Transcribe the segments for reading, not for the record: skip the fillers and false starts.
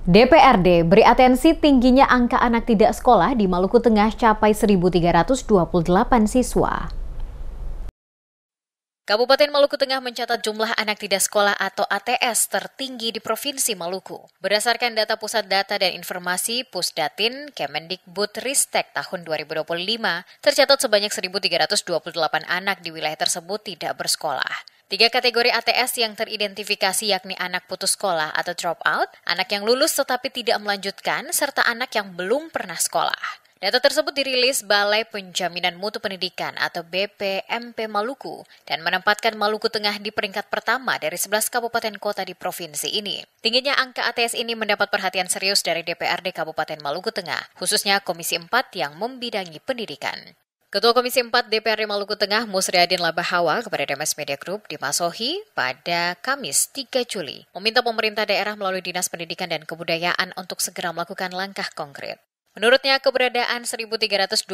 DPRD beri atensi tingginya angka anak tidak sekolah di Maluku Tengah capai 1.328 siswa. Kabupaten Maluku Tengah mencatat jumlah anak tidak sekolah atau ATS tertinggi di Provinsi Maluku. Berdasarkan data Pusat Data dan Informasi Pusdatin Kemendikbudristek tahun 2025, tercatat sebanyak 1.328 anak di wilayah tersebut tidak bersekolah. 3 kategori ATS yang teridentifikasi yakni anak putus sekolah atau drop out, anak yang lulus tetapi tidak melanjutkan, serta anak yang belum pernah sekolah. Data tersebut dirilis Balai Penjaminan Mutu Pendidikan atau BPMP Maluku dan menempatkan Maluku Tengah di peringkat pertama dari 11 kabupaten kota di provinsi ini. Tingginya angka ATS ini mendapat perhatian serius dari DPRD Kabupaten Maluku Tengah, khususnya Komisi 4 yang membidangi pendidikan. Ketua Komisi 4 DPRD Maluku Tengah Musriadin Labahawa kepada DMS Media Group di Masohi pada Kamis 3 Juli meminta pemerintah daerah melalui Dinas Pendidikan dan Kebudayaan untuk segera melakukan langkah konkret. Menurutnya, keberadaan 1.328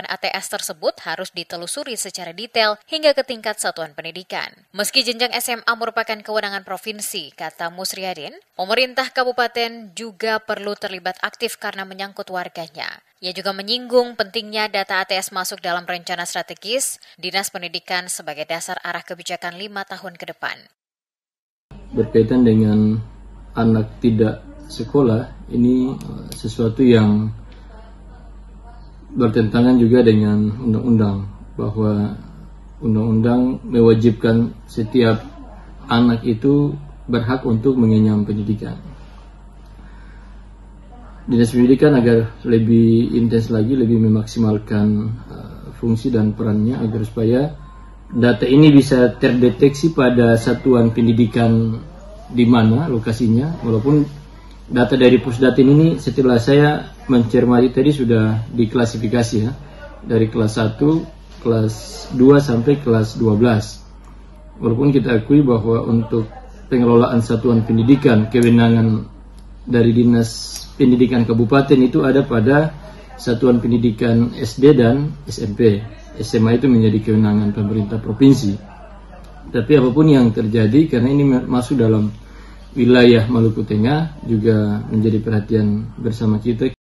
ATS tersebut harus ditelusuri secara detail hingga ke tingkat satuan pendidikan. Meski jenjang SMA merupakan kewenangan provinsi, kata Musriadin, pemerintah kabupaten juga perlu terlibat aktif karena menyangkut warganya. Ia juga menyinggung pentingnya data ATS masuk dalam rencana strategis Dinas Pendidikan sebagai dasar arah kebijakan 5 tahun ke depan. Berkaitan dengan anak tidak sekolah, ini sesuatu yang bertentangan juga dengan undang-undang, bahwa undang-undang mewajibkan setiap anak itu berhak untuk mengenyam pendidikan. Dinas Pendidikan agar lebih intens lagi, lebih memaksimalkan fungsi dan perannya agar supaya data ini bisa terdeteksi pada satuan pendidikan di mana lokasinya, walaupun data dari Pusdatin ini setelah saya mencermati tadi sudah diklasifikasi ya, dari kelas 1, kelas 2 sampai kelas 12. Walaupun kita akui bahwa untuk pengelolaan satuan pendidikan, kewenangan dari Dinas Pendidikan Kabupaten itu ada pada satuan pendidikan SD dan SMP. SMA itu menjadi kewenangan pemerintah provinsi. Tapi apapun yang terjadi, karena ini masuk dalam wilayah Maluku Tengah, juga menjadi perhatian bersama kita.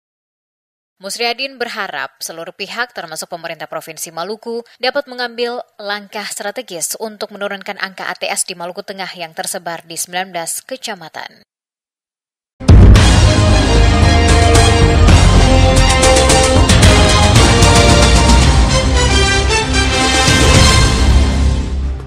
Musriadin berharap seluruh pihak termasuk pemerintah Provinsi Maluku dapat mengambil langkah strategis untuk menurunkan angka ATS di Maluku Tengah yang tersebar di 19 kecamatan.